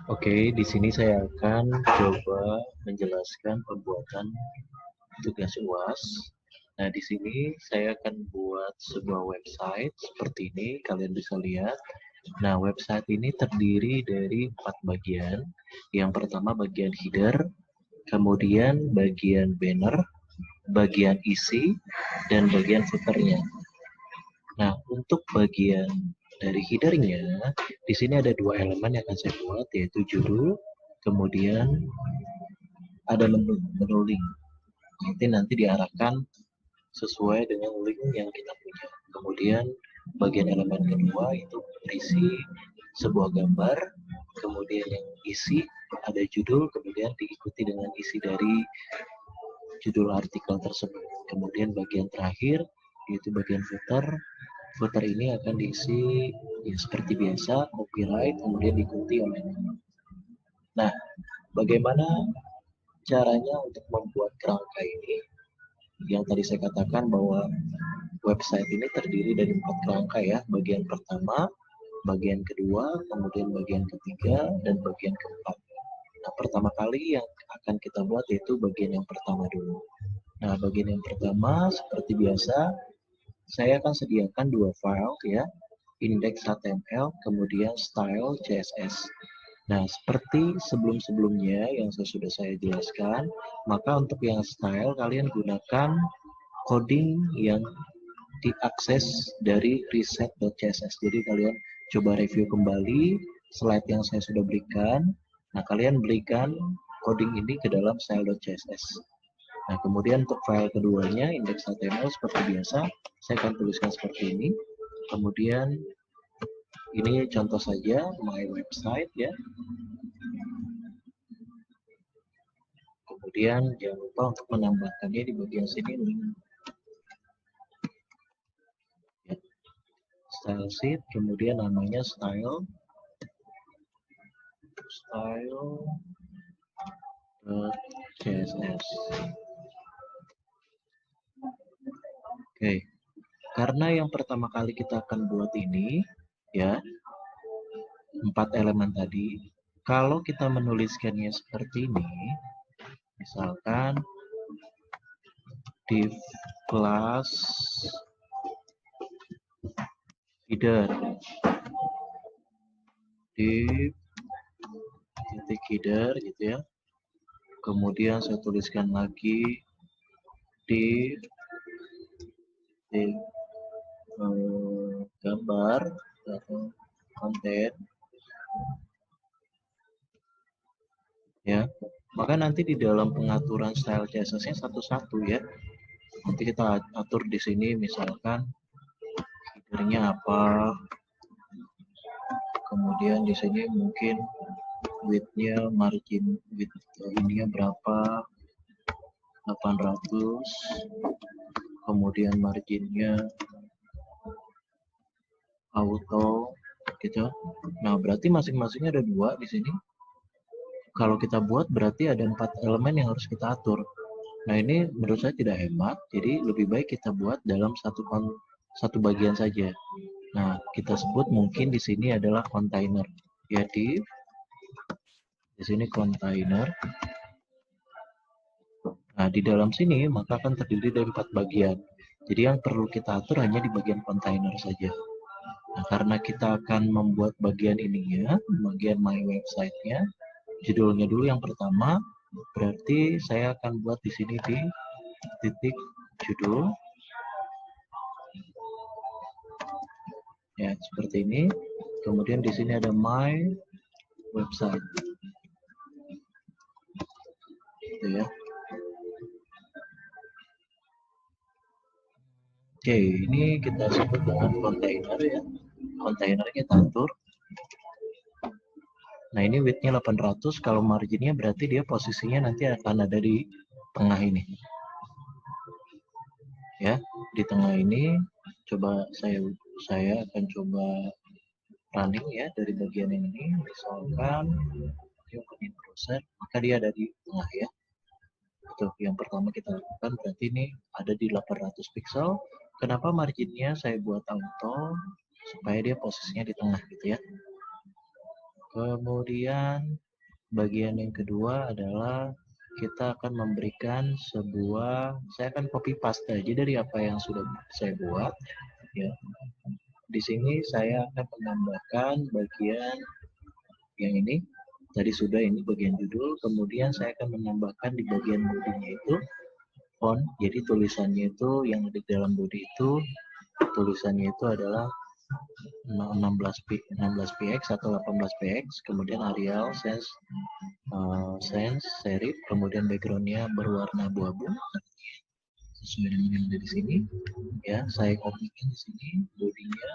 Oke, di sini saya akan coba menjelaskan pembuatan tugas UAS. Nah, di sini saya akan buat sebuah website seperti ini, kalian bisa lihat. Nah, website ini terdiri dari 4 bagian. Yang pertama bagian header, kemudian bagian banner, bagian isi, dan bagian footernya. Nah, untuk bagian dari headernya, di sini ada 2 elemen yang akan saya buat, yaitu judul, kemudian ada menu link. Nanti diarahkan sesuai dengan link yang kita punya. Kemudian bagian elemen kedua itu berisi sebuah gambar, kemudian yang isi ada judul, kemudian diikuti dengan isi dari judul artikel tersebut. Kemudian bagian terakhir yaitu bagian footer. Footer ini akan diisi ya seperti biasa copyright, kemudian diikuti oleh nama. Nah, bagaimana caranya untuk membuat kerangka ini? Yang tadi saya katakan bahwa website ini terdiri dari 4 kerangka ya. Bagian pertama, bagian kedua, kemudian bagian ketiga, dan bagian keempat. Nah, pertama kali yang akan kita buat yaitu bagian yang pertama dulu. Nah, bagian yang pertama seperti biasa, saya akan sediakan 2 file ya, index.html, kemudian style CSS. Nah, seperti sebelum-sebelumnya yang sudah saya jelaskan, maka untuk yang style kalian gunakan coding yang diakses dari reset.css. Jadi kalian coba review kembali slide yang saya sudah berikan. Nah, kalian berikan coding ini ke dalam style.css. Nah, kemudian untuk file keduanya, index.html seperti biasa, saya akan tuliskan seperti ini. Kemudian ini contoh saja my website ya. Kemudian jangan lupa untuk menambahkannya di bagian sini link ya. Style sheet, kemudian namanya style CSS. Oke, karena yang pertama kali kita akan buat ini ya 4 elemen tadi, kalau kita menuliskannya seperti ini, misalkan div class header, div titik header gitu ya. Kemudian saya tuliskan lagi div gambar atau konten ya, maka nanti di dalam pengaturan style CSS-nya satu-satu ya. Nanti kita atur di sini misalkan header-nya apa, kemudian di sini mungkin width-nya, margin width ininya berapa, 800, kemudian marginnya auto gitu. Nah, berarti masing-masingnya ada 2 di sini. Kalau kita buat berarti ada 4 elemen yang harus kita atur. Nah, ini menurut saya tidak hemat, jadi lebih baik kita buat dalam satu bagian saja. Nah, kita sebut mungkin di sini adalah container. Ya, di sini container. Nah, di dalam sini maka akan terdiri dari 4 bagian. Jadi yang perlu kita atur hanya di bagian container saja. Nah, karena kita akan membuat bagian ini ya, bagian my website-nya, judulnya dulu yang pertama, berarti saya akan buat di sini di titik judul. Ya, seperti ini. Kemudian di sini ada my website. Gitu ya. Oke, ini kita sebut dengan container ya. Container kita atur. Nah, ini width-nya 800, kalau marginnya berarti dia posisinya nanti akan ada di tengah ini. Ya, di tengah ini coba saya akan coba running ya dari bagian ini, misalkan open browser, maka dia ada di tengah ya. Itu yang pertama kita lakukan, berarti ini ada di 800 pixel. Kenapa marginnya saya buat auto? Supaya dia posisinya di tengah gitu ya. Kemudian bagian yang kedua adalah kita akan memberikan sebuah, saya akan copy paste aja dari apa yang sudah saya buat ya. Di sini saya akan menambahkan bagian yang ini. Tadi sudah, ini bagian judul, kemudian saya akan menambahkan di bagian bodinya itu font. Jadi tulisannya itu yang di dalam body itu tulisannya itu adalah 16px atau 18px, kemudian Arial sans serif, kemudian backgroundnya berwarna abu-abu sesuai dengan yang ada di sini ya. Saya kopikan di sini bodinya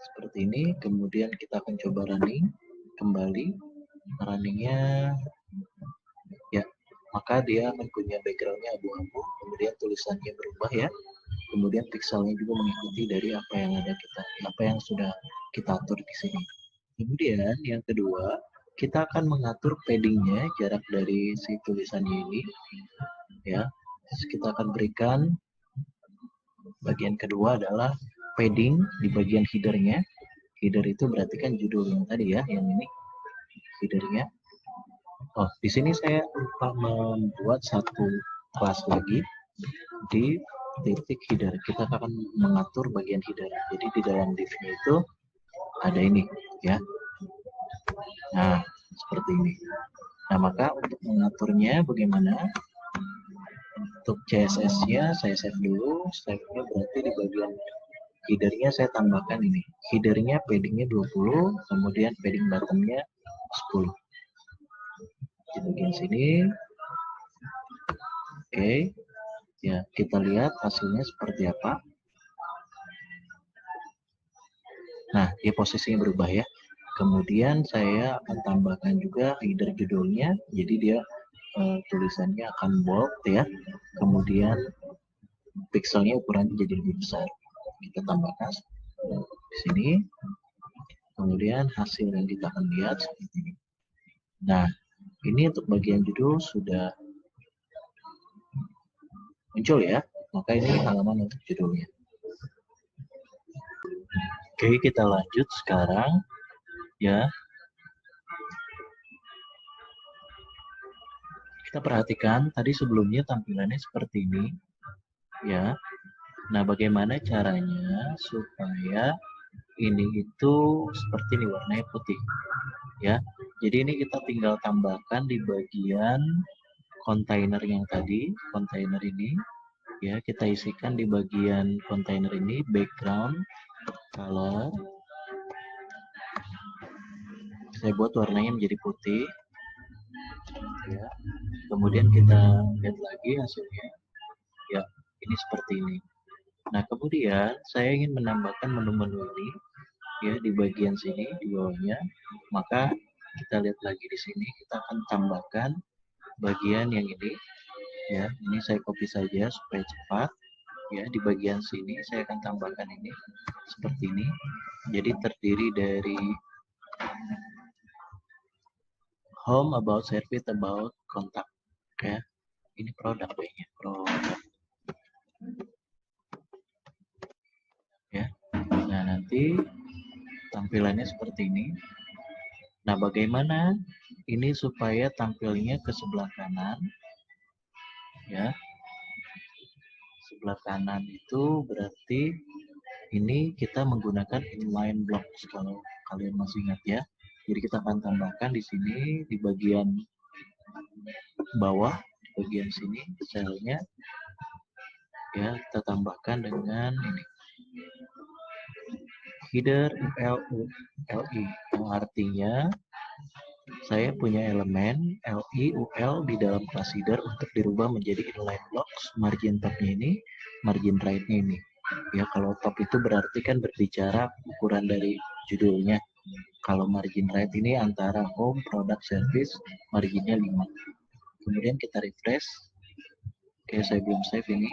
seperti ini, kemudian kita akan coba running kembali. Runningnya ya, maka dia mempunyai backgroundnya abu-abu, kemudian tulisannya berubah ya, kemudian pixelnya juga mengikuti dari apa yang sudah kita atur di sini. Kemudian yang kedua, kita akan mengatur paddingnya, jarak dari si tulisannya ini ya. Kita akan berikan bagian kedua adalah padding di bagian headernya. Header itu berarti kan judul yang tadi ya, yang ini headernya. Oh, di sini saya lupa membuat satu kelas lagi di titik header. Kita akan mengatur bagian header. Jadi di dalam div-nya itu ada ini ya. Nah, seperti ini. Nah, maka untuk mengaturnya bagaimana? Untuk CSS-nya saya save dulu. Save-nya berarti di bagian header-nya saya tambahkan ini. Header-nya padding-nya 20, kemudian padding bottom-nya 10. Di bagian sini. Oke. Ya, kita lihat hasilnya seperti apa. Nah, dia posisinya berubah ya. Kemudian saya akan tambahkan juga header judulnya. Jadi dia tulisannya akan bold ya. Kemudian pixelnya ukurannya jadi lebih besar. Kita tambahkan di sini. Kemudian hasil yang kita akan lihat seperti ini. Nah, ini untuk bagian judul sudah muncul ya. Maka ini halaman untuk judulnya. Oke, kita lanjut sekarang ya. Kita perhatikan tadi sebelumnya tampilannya seperti ini ya. Nah, bagaimana caranya supaya ini itu seperti ini warnanya putih ya. Jadi ini kita tinggal tambahkan di bagian kontainer yang tadi, kontainer ini ya, kita isikan di bagian kontainer ini background color. Saya buat warnanya menjadi putih ya. Kemudian kita lihat lagi hasilnya ya, ini seperti ini. Nah, kemudian saya ingin menambahkan menu-menu ini ya di bagian sini di bawahnya. Maka kita lihat lagi di sini, kita akan tambahkan bagian yang ini ya. Ini saya copy saja supaya cepat ya. Di bagian sini saya akan tambahkan ini seperti ini. Jadi terdiri dari home, about, service, about, kontak ya. Ini produk kayaknya, produk ya. Nah, nanti tampilannya seperti ini. Nah, bagaimana ini supaya tampilnya ke sebelah kanan ya. Sebelah kanan itu berarti ini kita menggunakan inline blocks kalau kalian masih ingat ya. Jadi kita akan tambahkan di sini di bagian bawah, di bagian sini selnya ya, kita tambahkan dengan ini header ULI, yang artinya saya punya elemen LI UL di dalam kelas header untuk dirubah menjadi inline blocks. Margin topnya ini, margin right-nya ini ya. Kalau top itu berarti kan berbicara ukuran dari judulnya. Kalau margin right ini antara home, product, service, marginnya 5. Kemudian kita refresh. Oke, saya belum save ini.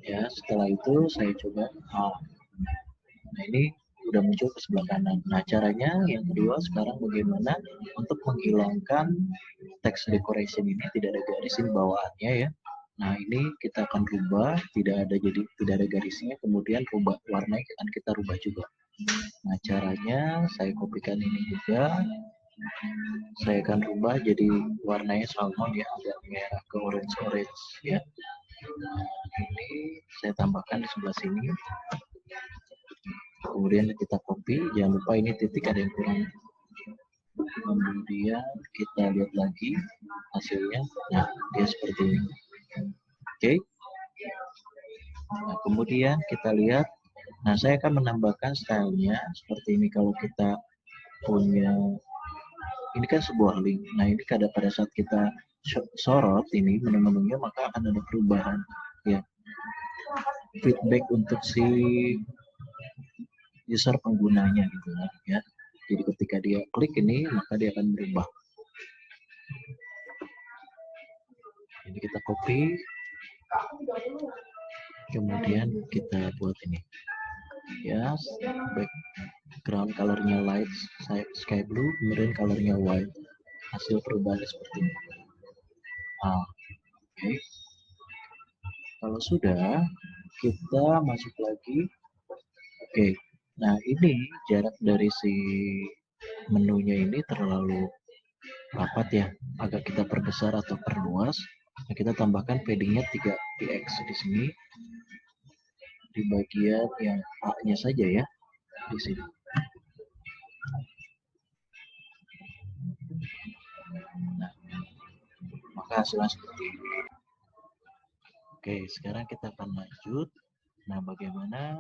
Ya, setelah itu saya coba. Nah, ini udah muncul ke sebelah kanan. Nah, caranya yang kedua sekarang bagaimana untuk menghilangkan text decoration ini, tidak ada garis ini bawaannya ya. Nah, ini kita akan rubah, tidak ada garisnya, kemudian rubah warnanya akan kita rubah juga. Nah, caranya saya kopikan ini juga. Saya akan rubah jadi warnanya salmon ya, agak merah ke orange ya. Nah, ini saya tambahkan di sebelah sini. Kemudian kita copy, jangan lupa ini titik ada yang kurang. Kemudian kita lihat lagi hasilnya. Nah, dia seperti ini. Oke. Nah, kemudian kita lihat. Nah, saya akan menambahkan stylenya seperti ini. Kalau kita punya, ini kan sebuah link. Nah, ini pada saat kita sorot ini menu-menunya, maka akan ada perubahan ya, feedback untuk si user penggunanya gitu ya. Jadi ketika dia klik ini, maka dia akan berubah. Ini kita copy, kemudian kita buat ini ya, background colornya light sky blue, kemudian colornya white. Hasil perubahannya seperti ini. Oke. Kalau sudah, kita masuk lagi. Oke. Nah, ini jarak dari si menunya ini terlalu rapat ya, agak kita perbesar atau perluas. Nah, kita tambahkan paddingnya 3px di sini, di bagian yang A-nya saja ya, di sini. Nah, maka hasilnya seperti ini. Oke, sekarang kita akan lanjut. Nah, bagaimana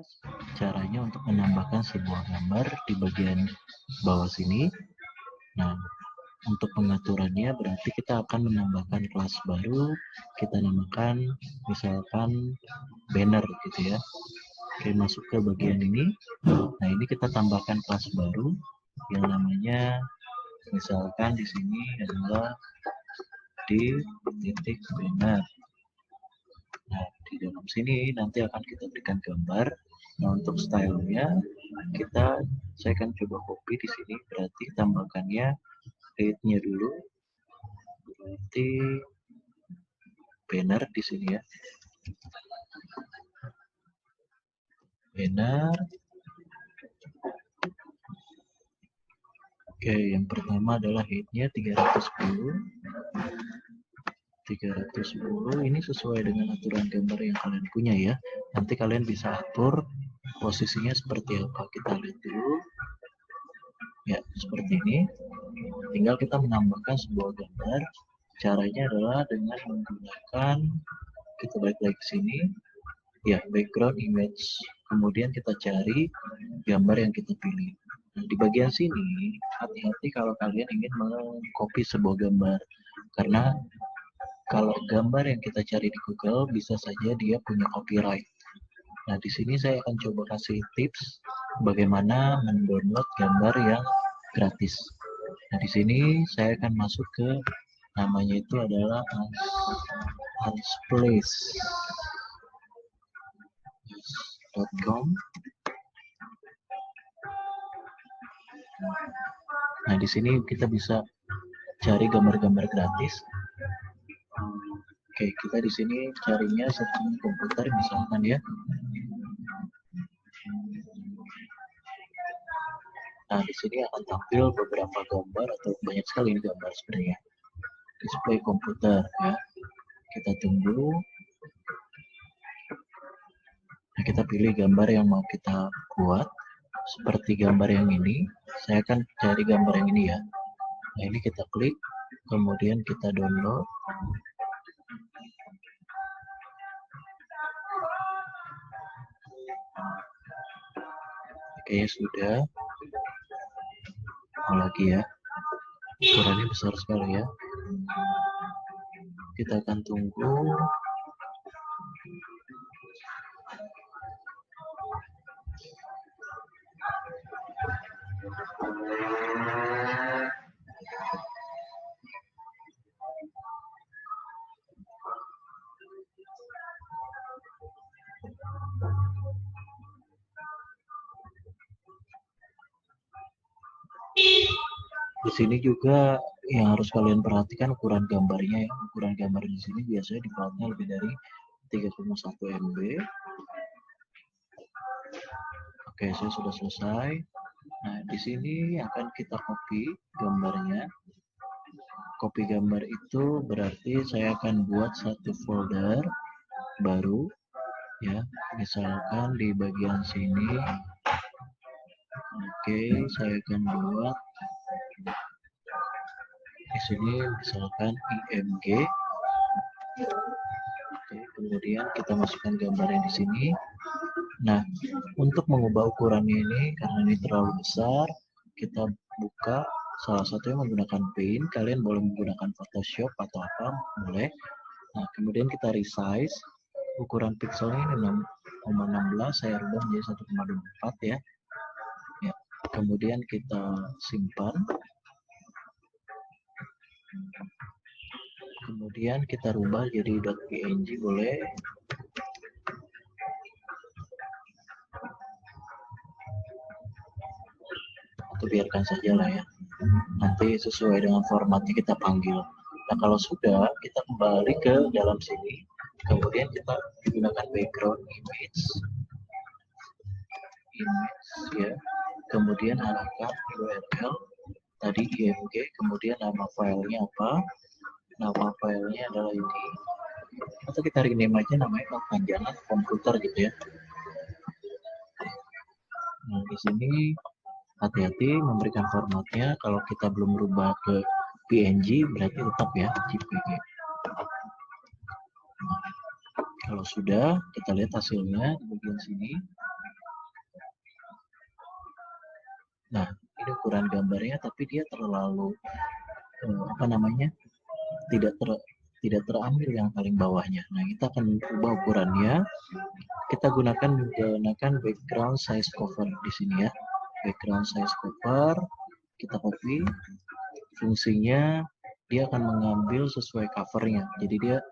caranya untuk menambahkan sebuah gambar di bagian bawah sini? Nah, untuk pengaturannya berarti kita akan menambahkan kelas baru, kita namakan misalkan banner gitu ya. Oke, masuk ke bagian ini. Nah, ini kita tambahkan kelas baru yang namanya misalkan di sini adalah di titik banner. Nah, di dalam sini nanti akan kita berikan gambar. Nah, untuk stylenya saya akan coba copy di sini, berarti tambahkannya height-nya dulu. Berarti banner di sini ya. Banner. Oke, yang pertama adalah height-nya 310. 310 ini sesuai dengan aturan gambar yang kalian punya ya. Nanti kalian bisa atur posisinya seperti apa. Kita lihat dulu. Ya, seperti ini. Tinggal kita menambahkan sebuah gambar. Caranya adalah dengan menggunakan, kita balik lagi ke sini. Ya, background image. Kemudian kita cari gambar yang kita pilih. Nah, di bagian sini, hati-hati kalau kalian ingin mengcopy sebuah gambar. Karena kalau gambar yang kita cari di Google bisa saja dia punya copyright. Nah, di sini saya akan coba kasih tips bagaimana mendownload gambar yang gratis. Nah, di sini saya akan masuk ke namanya itu adalah unsplash.com. Nah, di sini kita bisa cari gambar-gambar gratis. Oke, kita di sini carinya searching komputer misalkan ya. Nah, di sini akan tampil beberapa gambar atau banyak sekali gambar sebenarnya. Display komputer ya. Kita tunggu. Nah, kita pilih gambar yang mau kita buat. Seperti gambar yang ini. Saya akan cari gambar yang ini ya. Nah, ini kita klik. Kemudian kita download. Oke, sudah. Mau lagi ya. Ukurannya besar sekali ya. Kita akan tunggu. Di sini juga yang harus kalian perhatikan ukuran gambarnya ya. Ukuran gambar di sini biasanya defaultnya lebih dari 3,1 MB. Oke, saya sudah selesai. Nah, di sini akan kita copy gambarnya. Copy gambar itu berarti saya akan buat satu folder baru ya. Misalkan di bagian sini. Oke, saya akan buat di sini misalkan IMG. Oke, kemudian kita masukkan gambarnya di sini. Nah, untuk mengubah ukurannya ini karena ini terlalu besar, kita buka salah satunya menggunakan Paint. Kalian boleh menggunakan Photoshop atau apa, boleh. Nah, kemudian kita resize. Ukuran pixelnya ini 6,16, saya rubah menjadi 1,24 ya. Ya. Kemudian kita simpan. Kemudian kita rubah jadi .png boleh. Atau biarkan saja lah ya. Nanti sesuai dengan formatnya kita panggil. Nah, kalau sudah, kita kembali ke dalam sini. Kemudian kita gunakan background image ya. Kemudian arahkan URL tadi img, kemudian nama filenya apa? Nama filenya adalah ini. Atau kita rename aja namanya kepanjangan komputer gitu ya. Nah, di sini hati-hati memberikan formatnya. Kalau kita belum berubah ke PNG berarti tetap ya JPG. Kalau sudah, kita lihat hasilnya di bagian sini. Nah, ini ukuran gambarnya, tapi dia terlalu apa namanya? Tidak terambil yang paling bawahnya. Nah, kita akan ubah ukurannya. Kita menggunakan background size cover di sini ya. Background size cover, kita copy. Fungsinya dia akan mengambil sesuai covernya. Jadi dia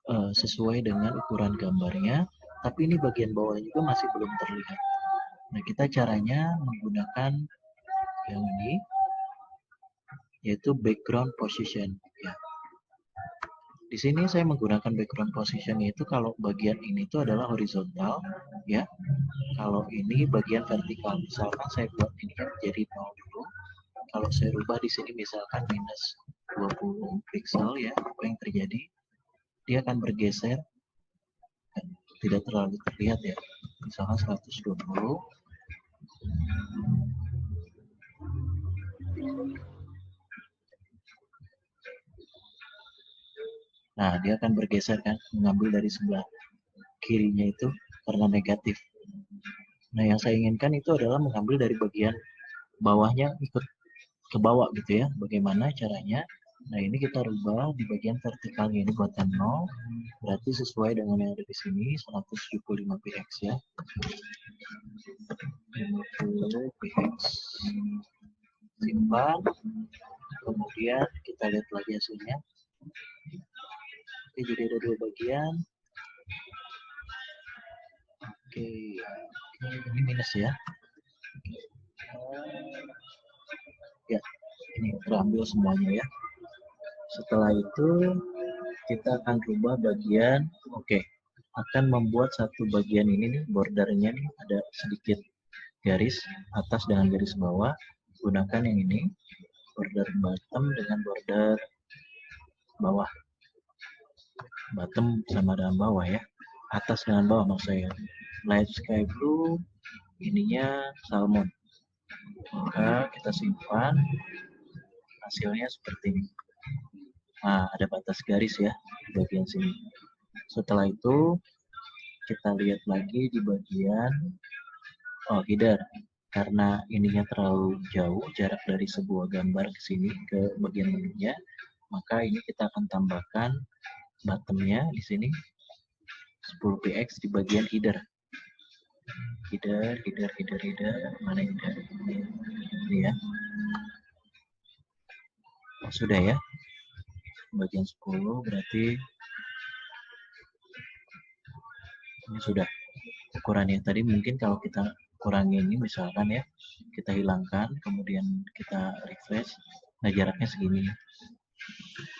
sesuai dengan ukuran gambarnya, tapi ini bagian bawah juga masih belum terlihat. Nah, kita caranya menggunakan yang ini, yaitu background position. Ya. Di sini saya menggunakan background position itu kalau bagian ini itu adalah horizontal, ya. Kalau ini bagian vertikal. Misalkan saya buat ini jadi 0 dulu. Kalau saya rubah di sini misalkan minus 20 pixel ya, apa yang terjadi? Dia akan bergeser, tidak terlalu terlihat ya. Misalkan 120. Nah, dia akan bergeser kan, mengambil dari sebelah kirinya itu karena negatif. Nah, yang saya inginkan itu adalah mengambil dari bagian bawahnya ikut ke bawah gitu ya. Bagaimana caranya? Nah, ini kita rubah di bagian vertikalnya ini buatan 0. Berarti sesuai dengan yang ada di sini 175 px ya. 50 px. Simpan. Kemudian kita lihat lagi hasilnya. Oke, jadi ada dua bagian. Oke, ini minus ya. Ya, ini terambil semuanya ya. Setelah itu kita akan rubah bagian, akan membuat satu bagian ini nih, bordernya nih ada sedikit garis atas dengan garis bawah. Gunakan yang ini, border bottom dengan border bawah. Bottom sama dengan bawah ya. Atas dengan bawah maksud saya. Light sky blue, ininya salmon. Maka kita simpan, hasilnya seperti ini. Nah, ada batas garis ya di bagian sini. Setelah itu kita lihat lagi di bagian header. Karena ininya terlalu jauh jarak dari sebuah gambar ke sini ke bagian menunya, maka ini kita akan tambahkan bottomnya di sini 10 px di bagian header. Header, mana header? Ini ya. Oh, sudah ya. Bagian 10 berarti ini sudah ukurannya. Tadi mungkin kalau kita kurangi ini misalkan ya, kita hilangkan, kemudian kita refresh. Nah, jaraknya segini.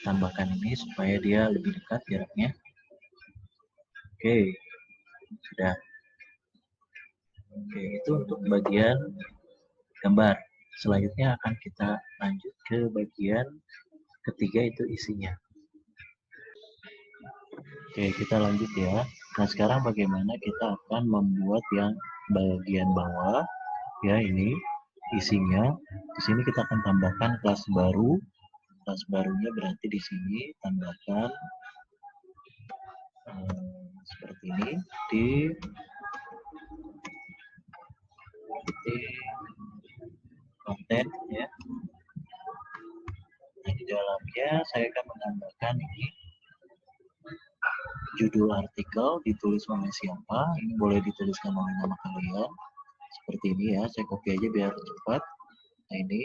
Tambahkan ini supaya dia lebih dekat jaraknya. Oke, sudah. Oke, itu untuk bagian gambar. Selanjutnya akan kita lanjut ke bagian ketiga, itu isinya. Oke, kita lanjut ya. Nah, sekarang bagaimana kita akan membuat yang bagian bawah, ya, ini isinya. Di sini kita akan tambahkan kelas baru. Kelas barunya berarti di sini tambahkan seperti ini di konten, ya. Nah, di dalamnya saya akan menambahkan ini judul artikel ditulis oleh siapa. Ini boleh dituliskan oleh nama kalian seperti ini ya. Saya copy aja biar cepat. Nah, ini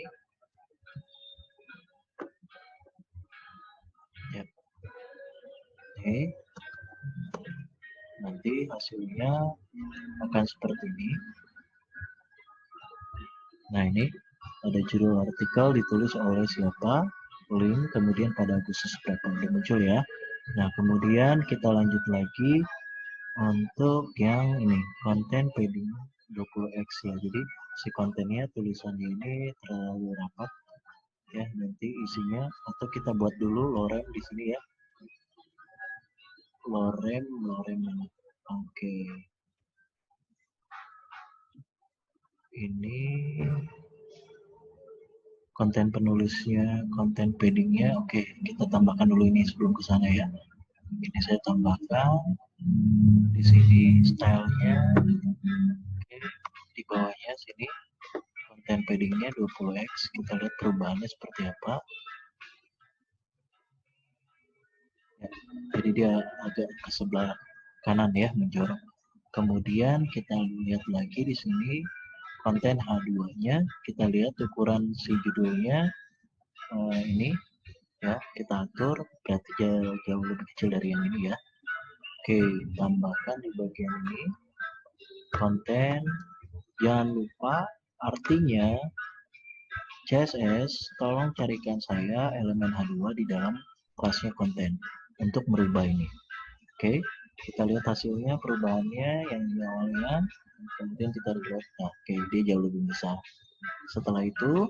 ya. Oke, nanti hasilnya akan seperti ini. Nah, ini ada judul artikel ditulis oleh siapa, link, kemudian pada Agustus berapa udah muncul ya. Nah, kemudian kita lanjut lagi untuk yang ini, konten padding 20x ya. Jadi si kontennya, tulisannya ini terlalu rapat ya, nanti isinya, atau kita buat dulu lorem di sini ya. Lorem. Oke. Ini konten penulisnya, konten paddingnya. Oke, kita tambahkan dulu ini sebelum ke sana ya. Ini saya tambahkan di sini stylenya. Oke, di bawahnya sini konten paddingnya 20x. Kita lihat perubahannya seperti apa ya. Jadi dia agak ke sebelah kanan ya, menjorok. Kemudian kita lihat lagi di sini konten H2-nya. Kita lihat ukuran si judulnya ini ya, kita atur berarti jauh lebih kecil dari yang ini ya. Oke, tambahkan di bagian ini konten. Jangan lupa artinya CSS, tolong carikan saya elemen H2 di dalam kelasnya konten untuk merubah ini. Oke, kita lihat hasilnya, perubahannya yang di awalnya, kemudian kita rubah. Nah, oke, dia jauh lebih besar. Setelah itu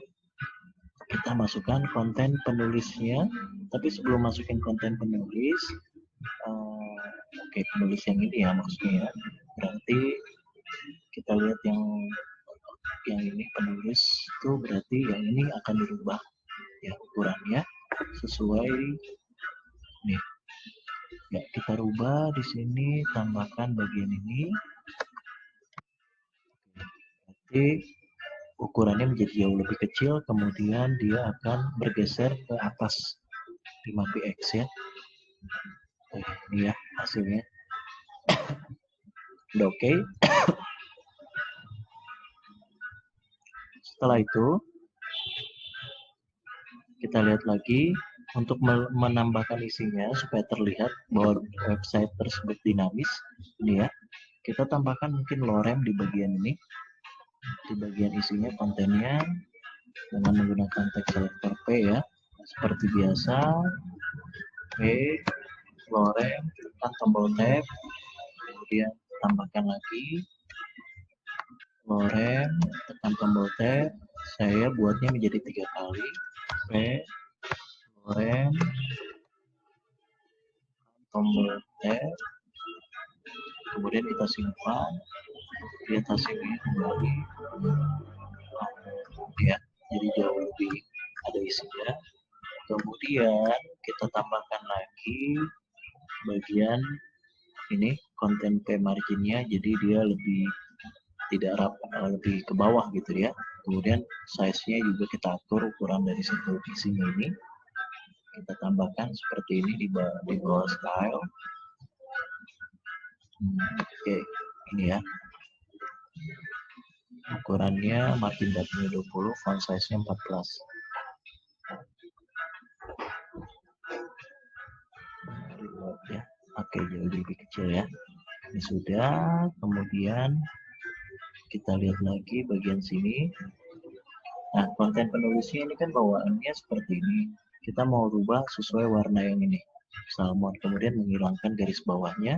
kita masukkan konten penulisnya, tapi sebelum masukin konten penulis, oke, penulis yang ini ya maksudnya ya, berarti kita lihat yang ini penulis itu, berarti yang ini akan dirubah ya ukurannya sesuai nih ya. Kita rubah di sini, tambahkan bagian ini, berarti ukurannya menjadi jauh lebih kecil, kemudian dia akan bergeser ke atas 5px ya. Ini ya hasilnya. Udah oke. Setelah itu kita lihat lagi untuk menambahkan isinya supaya terlihat bahwa website tersebut dinamis. Ini ya, kita tambahkan mungkin lorem di bagian ini, di bagian isinya, kontennya, dengan menggunakan text selector P ya, seperti biasa. P, lorem, tekan tombol tab, kemudian tambahkan lagi lorem, tekan tombol tab. Saya buatnya menjadi 3 kali. P, lorem, tombol tab, kemudian kita simpan, lihat hasilnya kembali ya, jadi jauh lebih ada isinya. Kemudian kita tambahkan lagi bagian ini, konten P marginnya, jadi dia lebih tidak rapat, lebih ke bawah gitu ya. Kemudian size-nya juga kita atur ukuran dari situ isinya ini, kita tambahkan seperti ini di bawah style. Oke, ini ya ukurannya, margin datanya 20, font size-nya 14. Ya, oke, jauh lebih kecil ya. Ini sudah. Kemudian kita lihat lagi bagian sini. Nah, konten penulisnya ini kan bawaannya seperti ini. Kita mau rubah sesuai warna yang ini, salmon. Kemudian menghilangkan garis bawahnya,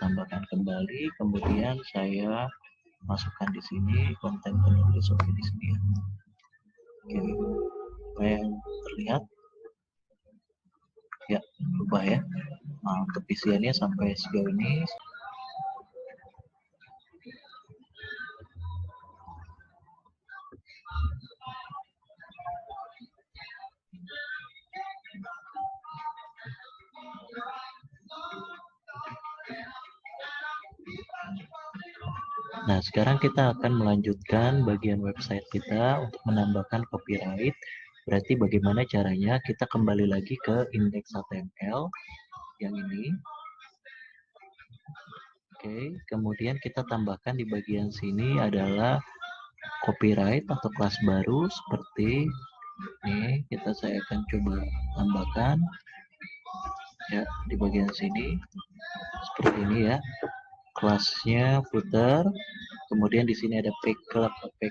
tambahkan kembali. Kemudian saya masukkan di sini konten penulis. Oke, di sini ya. Oke, supaya terlihat. Ya, rubah ya. Nah, untuk isiannya sampai sejauh ini. Nah, sekarang kita akan melanjutkan bagian website kita untuk menambahkan copyright. Berarti bagaimana caranya? Kita kembali lagi ke index.html yang ini. Oke, kemudian kita tambahkan di bagian sini adalah copyright atau kelas baru seperti ini. Saya akan coba tambahkan ya di bagian sini seperti ini ya. Kelasnya footer, kemudian di sini ada p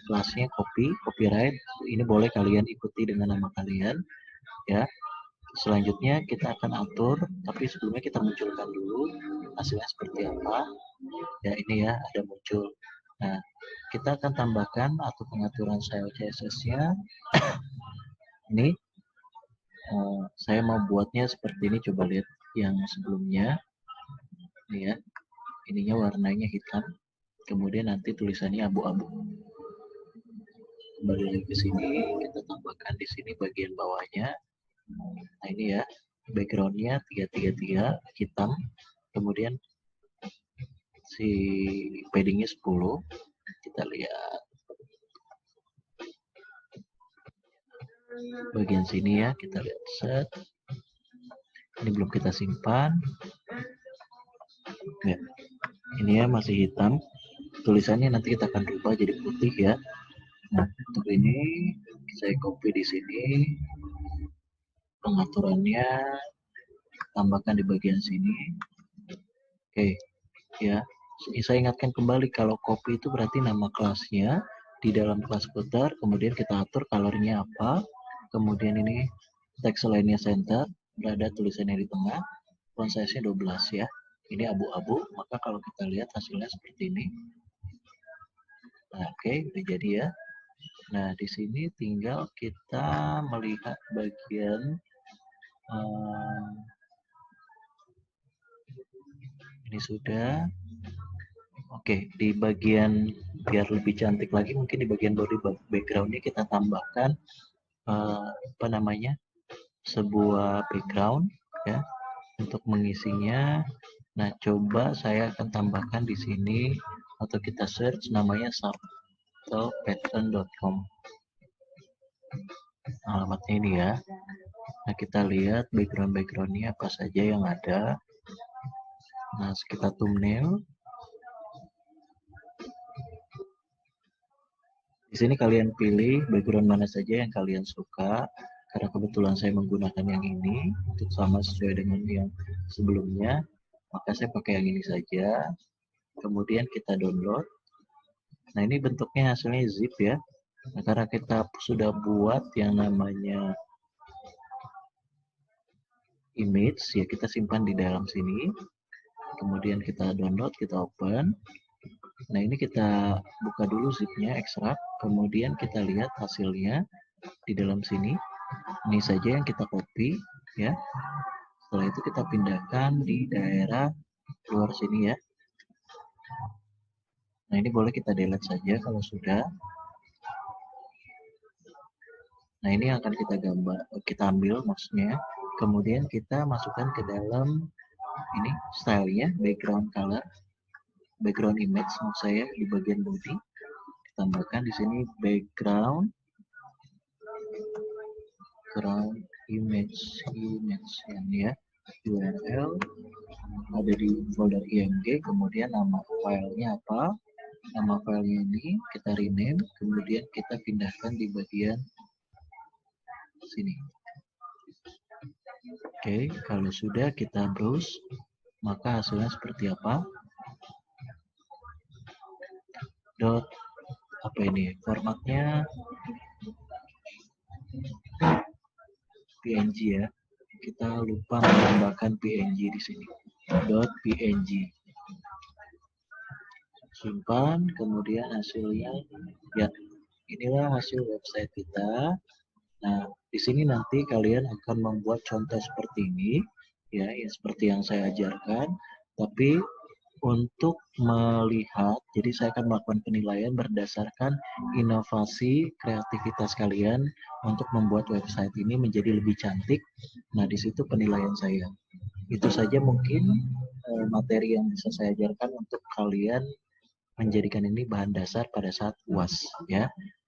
kelasnya copyright. Ini boleh kalian ikuti dengan nama kalian ya. Selanjutnya kita akan atur, tapi sebelumnya kita munculkan dulu hasilnya seperti apa ya. Ini ya ada muncul. Nah, kita akan tambahkan atau pengaturan style CSS-nya. Ini saya mau buatnya seperti ini, coba lihat yang sebelumnya ini ya. Ininya warnanya hitam, kemudian nanti tulisannya abu-abu. Kembali lagi ke sini, kita tambahkan di sini bagian bawahnya. Nah, ini ya, backgroundnya 333 hitam, kemudian si paddingnya 10. Kita lihat bagian sini ya, kita lihat set. Ini belum kita simpan ya. Ini ya masih hitam, tulisannya nanti kita akan rubah jadi putih ya. Nah, untuk ini saya copy di sini, pengaturannya tambahkan di bagian sini. Oke ya, saya ingatkan kembali kalau copy itu berarti nama kelasnya di dalam kelas footer, kemudian kita atur colornya apa, kemudian ini teks lainnya center, berada tulisannya di tengah, font size-nya 12 ya. Ini abu-abu, maka kalau kita lihat hasilnya seperti ini. Nah, oke, udah jadi ya. Nah, di sini tinggal kita melihat bagian ini sudah. Oke, di bagian biar lebih cantik lagi, mungkin di bagian body background-nya kita tambahkan apa namanya, sebuah background ya untuk mengisinya. Nah, coba saya akan tambahkan di sini atau kita search namanya subtlepattern.com. Alamatnya ini ya. Nah, kita lihat background-backgroundnya apa saja yang ada. Nah, kita thumbnail. Di sini kalian pilih background mana saja yang kalian suka. Karena kebetulan saya menggunakan yang ini untuk sama sesuai dengan yang sebelumnya, maka saya pakai yang ini saja. Kemudian kita download. Nah, ini bentuknya hasilnya zip ya. Nah, karena kita sudah buat yang namanya image ya, kita simpan di dalam sini. Kemudian kita download, kita open. Nah, ini kita buka dulu zipnya, ekstrak. Kemudian kita lihat hasilnya di dalam sini. Ini saja yang kita copy ya. Setelah itu kita pindahkan di daerah luar sini ya. Nah, ini boleh kita delete saja kalau sudah. Nah, ini akan kita ambil maksudnya. Kemudian kita masukkan ke dalam ini stylenya, background color, background image maksud saya di bagian body. Tambahkan di sini background image yang ya, URL ada di folder img, kemudian nama filenya apa, nama filenya ini kita rename, kemudian kita pindahkan di bagian sini. Oke, kalau sudah kita browse, maka hasilnya seperti apa. Apa ini formatnya, .png ya. Kita lupa menambahkan .png di sini. .png. Simpan, kemudian hasilnya ya. Inilah hasil website kita. Nah, di sini nanti kalian akan membuat contoh seperti ini, ya seperti yang saya ajarkan. Tapi untuk melihat, jadi saya akan melakukan penilaian berdasarkan inovasi kreativitas kalian untuk membuat website ini menjadi lebih cantik. Nah, di situ penilaian saya. Itu saja mungkin materi yang bisa saya ajarkan untuk kalian menjadikan ini bahan dasar pada saat UAS, ya.